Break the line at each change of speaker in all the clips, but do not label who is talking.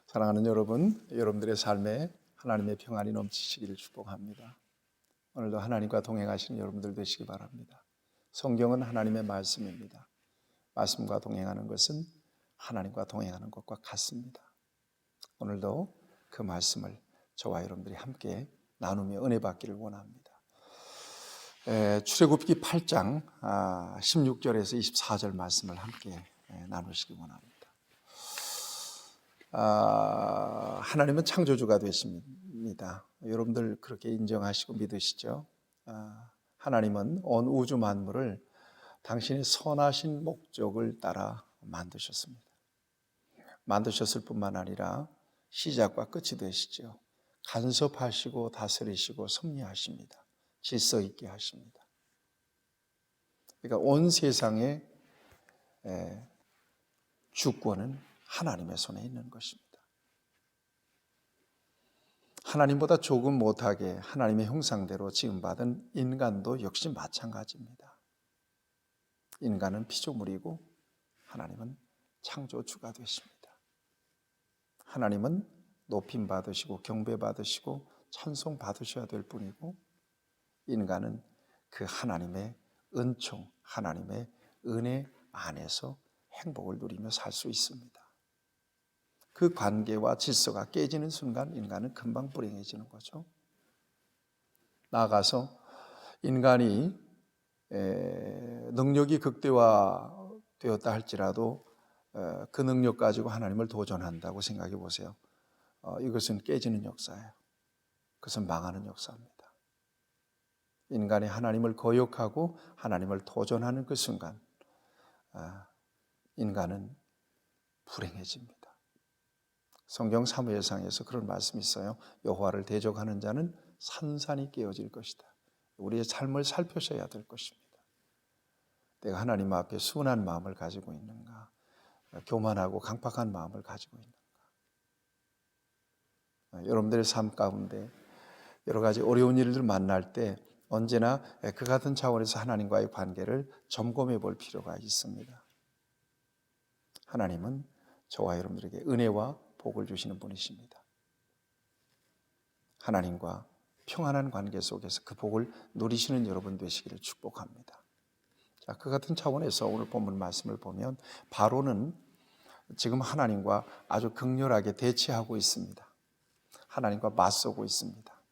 사랑하는 여러분, 여러분들의 삶에 하나님의 평안이 넘치시기를 축복합니다. 오늘도 하나님과 동행하시는 여러분들 되시기 바랍니다. 성경은 하나님의 말씀입니다. 말씀과 동행하는 것은 하나님과 동행하는 것과 같습니다. 오늘도 그 말씀을 저와 여러분들이 함께 나누며 은혜 받기를 원합니다. 출애굽기 8장 16절에서 24절 말씀을 함께 나누시기 원합니다. 하나님은 창조주가 되십니다. 여러분들 그렇게 인정하시고 믿으시죠? 하나님은 온 우주 만물을 당신의 선하신 목적을 따라 만드셨습니다. 만드셨을 뿐만 아니라 시작과 끝이 되시죠. 간섭하시고 다스리시고 섭리하십니다. 질서 있게 하십니다. 그러니까 온 세상의 주권은 하나님의 손에 있는 것입니다. 하나님보다 조금 못하게 하나님의 형상대로 지음받은 인간도 역시 마찬가지입니다. 인간은 피조물이고 하나님은 창조주가 되십니다. 하나님은 높임 받으시고 경배 받으시고 찬송 받으셔야 될 뿐이고 인간은 그 하나님의 은총, 하나님의 은혜 안에서 행복을 누리며 살 수 있습니다. 그 관계와 질서가 깨지는 순간 인간은 금방 불행해지는 거죠. 나아가서 인간이 능력이 극대화되었다 할지라도 그 능력 가지고 하나님을 도전한다고 생각해 보세요. 이것은 깨지는 역사예요. 그것은 망하는 역사입니다. 인간이 하나님을 거역하고 하나님을 도전하는 그 순간 인간은 불행해집니다. 성경 사무엘상에서 그런 말씀이 있어요. 여호와를 대적하는 자는 산산이 깨어질 것이다. 우리의 삶을 살펴셔야 될 것입니다. 내가 하나님 앞에 순한 마음을 가지고 있는가? 교만하고 강팍한 마음을 가지고 있는가? 여러분들의 삶 가운데 여러 가지 어려운 일들 만날 때 언제나 그 같은 차원에서 하나님과의 관계를 점검해 볼 필요가 있습니다. 하나님은 저와 여러분들에게 은혜와 복을 주시는 분이십니다. 하나님과 평안한 관계 속에서 그 복을 누리시는 여러분 되시기를 축복합니다. 자, 그 같은 차원에서 오늘 본문 말씀을 보면 바로는 지금 하나님과 아주 극렬하게 대치하고 있습니다. 하나님과 맞서고 있습니다.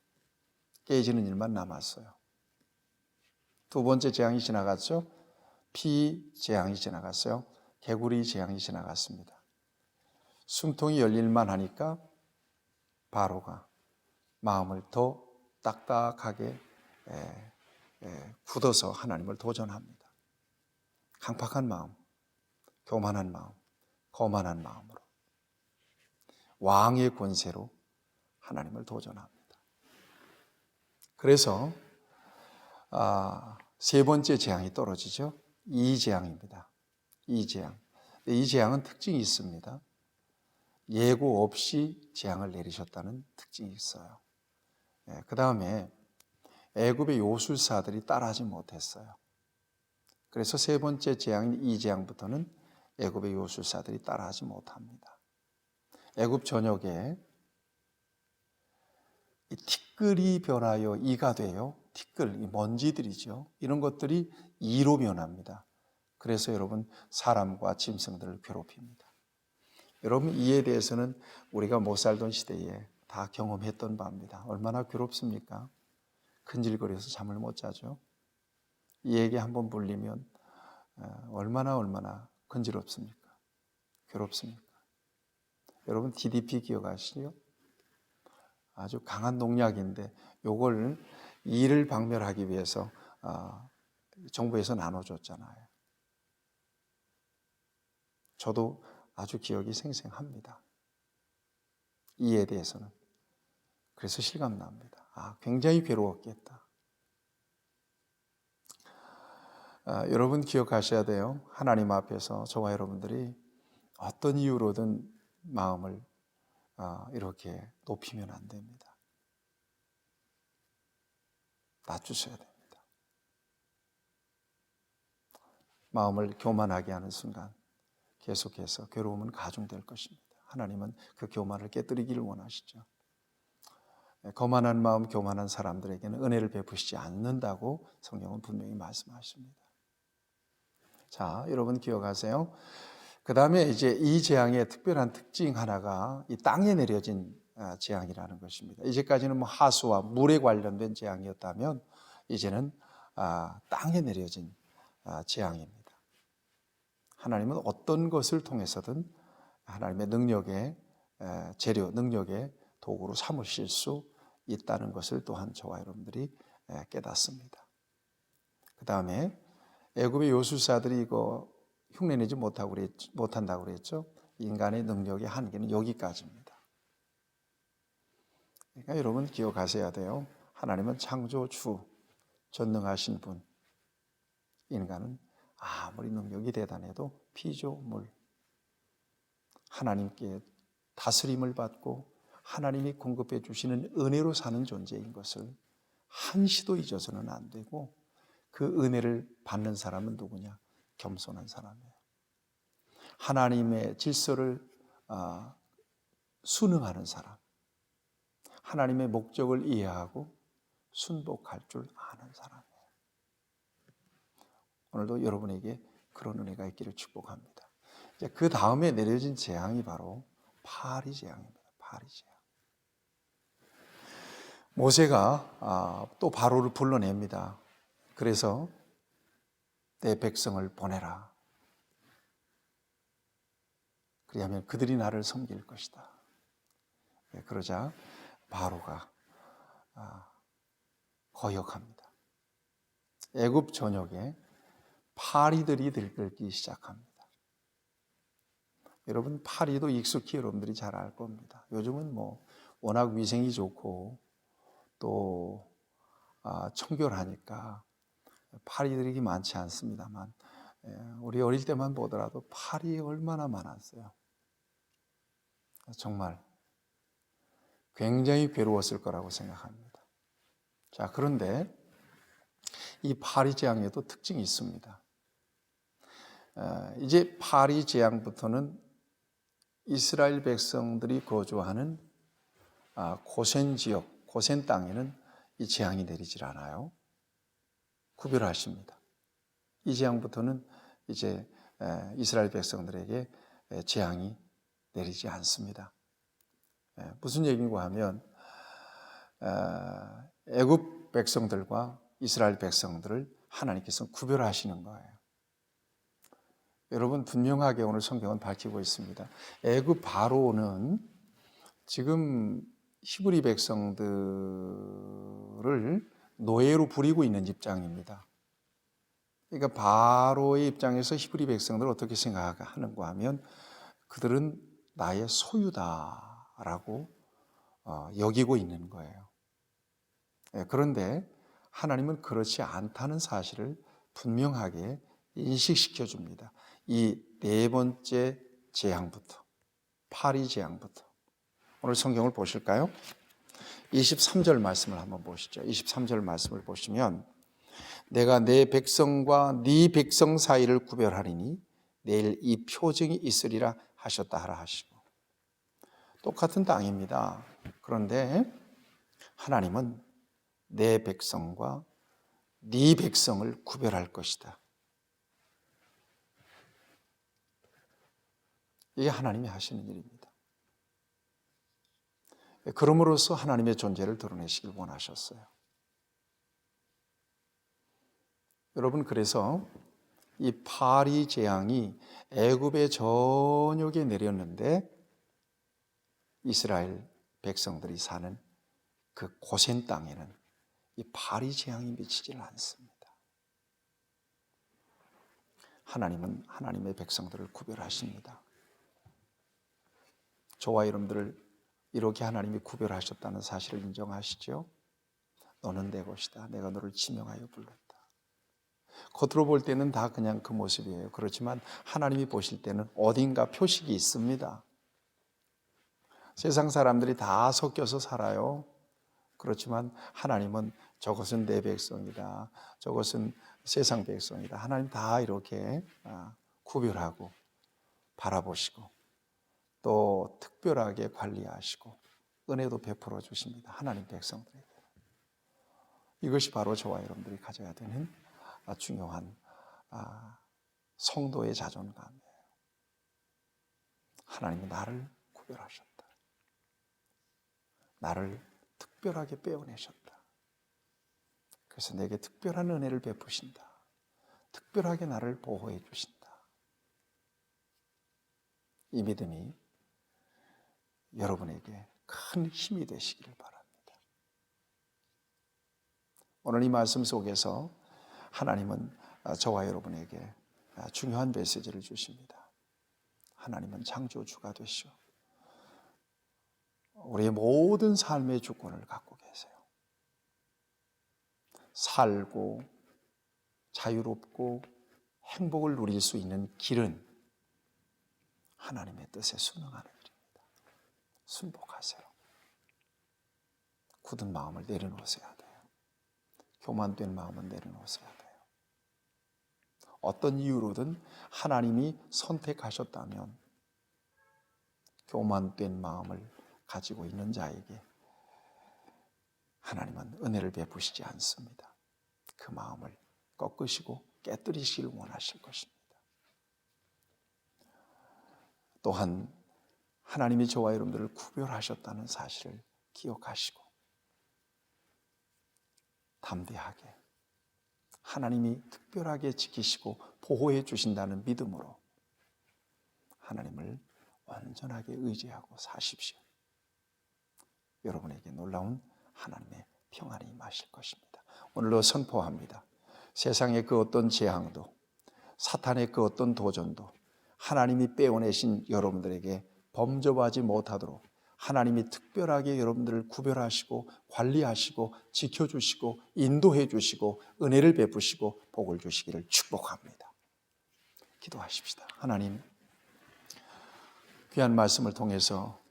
깨지는 일만 남았어요. 두 번째 재앙이 지나갔죠. 피 재앙이 지나갔어요. 개구리 재앙이 지나갔습니다. 숨통이 열릴만 하니까 바로가 마음을 더 딱딱하게 굳어서 하나님을 도전합니다. 강팍한 마음, 교만한 마음, 거만한 마음으로 왕의 권세로 하나님을 도전합니다. 그래서 세 번째 재앙이 떨어지죠. 이 재앙입니다. 이 재앙. 이 재앙은 특징이 있습니다. 예고 없이 재앙을 내리셨다는 특징이 있어요. 그 다음에 애굽의 요술사들이 따라하지 못했어요. 그래서 세 번째 재앙인 이 재앙부터는 애굽의 요술사들이 따라하지 못합니다. 애굽 전역에 이 티끌이 변하여 이가 돼요. 티끌, 이 먼지들이죠. 이런 것들이 이로 변합니다. 그래서 여러분 사람과 짐승들을 괴롭힙니다. 여러분 이에 대해서는 우리가 못 살던 시대에 다 경험했던 바입니다. 얼마나 괴롭습니까? 근질거려서 잠을 못 자죠. 이에게 한번 물리면 얼마나 근지럽습니까? 괴롭습니까? 여러분 DDP 기억하시죠? 아주 강한 농약인데 요걸 이를 박멸하기 위해서 정부에서 나눠줬잖아요. 저도 아주 기억이 생생합니다. 이에 대해서는. 그래서 실감납니다. 굉장히 괴로웠겠다. 여러분 기억하셔야 돼요. 하나님 앞에서 저와 여러분들이 어떤 이유로든 마음을 이렇게 높이면 안 됩니다. 낮추셔야 됩니다. 마음을 교만하게 하는 순간 계속해서 괴로움은 가중될 것입니다. 하나님은 그 교만을 깨뜨리기를 원하시죠. 거만한 마음, 교만한 사람들에게는 은혜를 베푸시지 않는다고 성경은 분명히 말씀하십니다. 자, 여러분 기억하세요. 그 다음에 이제 이 재앙의 특별한 특징 하나가 이 땅에 내려진 재앙이라는 것입니다. 이제까지는 뭐 하수와 물에 관련된 재앙이었다면 이제는 땅에 내려진 재앙입니다. 하나님은 어떤 것을 통해서든 하나님의 능력의 재료, 능력의 도구로 삼으실 수 있다는 것을 또한 저와 여러분들이 깨닫습니다. 그 다음에 애굽의 요술사들이 이거 흉내내지 못한다고 그랬죠. 인간의 능력의 한계는 여기까지입니다. 그러니까 여러분 기억하셔야 돼요. 하나님은 창조주, 전능하신 분. 인간은 아무리 능력이 대단해도 피조물. 하나님께 다스림을 받고 하나님이 공급해 주시는 은혜로 사는 존재인 것을 한시도 잊어서는 안 되고, 그 은혜를 받는 사람은 누구냐? 겸손한 사람이에요. 하나님의 질서를 순응하는 사람, 하나님의 목적을 이해하고 순복할 줄 아는 사람이에요. 오늘도 여러분에게 그런 은혜가 있기를 축복합니다. 그 다음에 내려진 재앙이 바로 파리 재앙입니다. 파리 재앙. 모세가 또 바로를 불러냅니다. 그래서 내 백성을 보내라. 그리하면 그들이 나를 섬길 것이다. 그러자 바로가 거역합니다. 애굽 전역에 파리들이 들끓기 시작합니다. 여러분, 파리도 익숙히 여러분들이 잘 알 겁니다. 요즘은 뭐 워낙 위생이 좋고 또 청결하니까 파리들이 많지 않습니다만, 우리 어릴 때만 보더라도 파리 얼마나 많았어요. 정말 굉장히 괴로웠을 거라고 생각합니다. 자, 그런데 이 파리 재앙에도 특징이 있습니다. 이제 파리 재앙부터는 이스라엘 백성들이 거주하는 고센 지역, 고센 땅에는 이 재앙이 내리질 않아요. 구별하십니다. 이 재앙부터는 이제 이스라엘 백성들에게 재앙이 내리지 않습니다. 무슨 얘기인가 하면 애굽 백성들과 이스라엘 백성들을 하나님께서 구별하시는 거예요. 여러분, 분명하게 오늘 성경은 밝히고 있습니다. 애굽 바로는 지금 히브리 백성들을 노예로 부리고 있는 입장입니다. 그러니까 바로의 입장에서 히브리 백성들을 어떻게 생각하는가 하면 그들은 나의 소유다라고 여기고 있는 거예요. 그런데 하나님은 그렇지 않다는 사실을 분명하게 인식시켜 줍니다. 이 네 번째 재앙부터, 파리 재앙부터. 오늘 성경을 보실까요? 23절 말씀을 한번 보시죠. 23절 말씀을 보시면, 내가 내 백성과 네 백성 사이를 구별하리니 내일 이 표징이 있으리라 하셨다 하라 하시고. 똑같은 땅입니다. 그런데 하나님은 내 백성과 네 백성을 구별할 것이다. 이게 하나님이 하시는 일입니다. 그럼으로써 하나님의 존재를 드러내시길 원하셨어요. 여러분, 그래서 이 파리 재앙이 애굽의 전역에 내렸는데 이스라엘 백성들이 사는 그 고센 땅에는 이 파리 재앙이 미치질 않습니다. 하나님은 하나님의 백성들을 구별하십니다. 저와 여러분들을 이렇게 하나님이 구별하셨다는 사실을 인정하시죠? 너는 내 것이다. 내가 너를 지명하여 불렀다. 겉으로 볼 때는 다 그냥 그 모습이에요. 그렇지만 하나님이 보실 때는 어딘가 표식이 있습니다. 세상 사람들이 다 섞여서 살아요. 그렇지만 하나님은 저것은 내 백성이다, 저것은 세상 백성이다. 하나님 다 이렇게 구별하고 바라보시고 또 특별하게 관리하시고 은혜도 베풀어 주십니다. 하나님 백성들에게. 이것이 바로 저와 여러분들이 가져야 되는 중요한 성도의 자존감이에요. 하나님은 나를 구별하셨다. 나를 특별하게 빼어내셨다. 그래서 내게 특별한 은혜를 베푸신다. 특별하게 나를 보호해 주신다. 이 믿음이 여러분에게 큰 힘이 되시기를 바랍니다. 오늘 이 말씀 속에서 하나님은 저와 여러분에게 중요한 메시지를 주십니다. 하나님은 창조주가 되시오. 우리의 모든 삶의 주권을 갖고 계세요. 살고 자유롭고 행복을 누릴 수 있는 길은 하나님의 뜻에 순응하는 길입니다. 순복하세요. 굳은 마음을 내려놓으셔야 돼요. 교만된 마음은 내려놓으셔야 돼요. 어떤 이유로든 하나님이 선택하셨다면 교만된 마음을 가지고 있는 자에게 하나님은 은혜를 베푸시지 않습니다. 그 마음을 꺾으시고 깨뜨리시길 원하실 것입니다. 또한 하나님이 저와 여러분들을 구별하셨다는 사실을 기억하시고 담대하게 하나님이 특별하게 지키시고 보호해 주신다는 믿음으로 하나님을 온전하게 의지하고 사십시오. 여러분에게 놀라운 하나님의 평안이 임하실 것입니다. 오늘로 선포합니다. 세상의 그 어떤 재앙도 사탄의 그 어떤 도전도 하나님이 빼어내신 여러분들에게 범접하지 못하도록 하나님이 특별하게 여러분들을 구별하시고 관리하시고 지켜주시고 인도해 주시고 은혜를 베푸시고 복을 주시기를 축복합니다. 기도하십시다. 하나님, 귀한 말씀을 통해서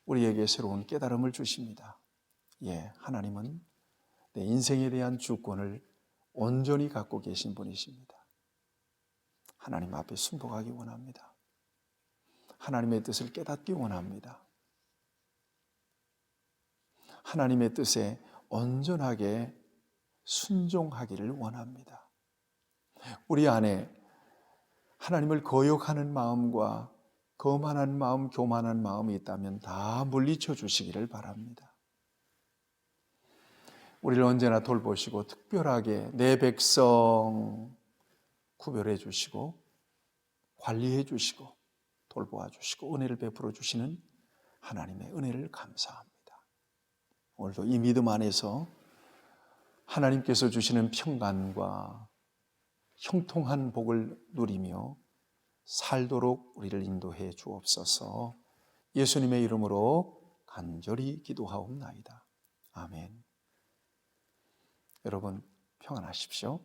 우리에게 새로운 깨달음을 주십니다. 하나님은 내 인생에 대한 주권을 온전히 갖고 계신 분이십니다. 하나님 앞에 순복하기 원합니다. 하나님의 뜻을 깨닫기 원합니다. 하나님의 뜻에 온전하게 순종하기를 원합니다. 우리 안에 하나님을 거역하는 마음과 거만한 마음, 교만한 마음이 있다면 다 물리쳐 주시기를 바랍니다. 우리를 언제나 돌보시고 특별하게 내 백성 구별해 주시고 관리해 주시고 돌보아 주시고 은혜를 베풀어 주시는 하나님의 은혜를 감사합니다. 오늘도 이 믿음 안에서 하나님께서 주시는 평강과 형통한 복을 누리며 살도록 우리를 인도해 주옵소서. 예수님의 이름으로 간절히 기도하옵나이다. 아멘. 여러분 평안하십시오.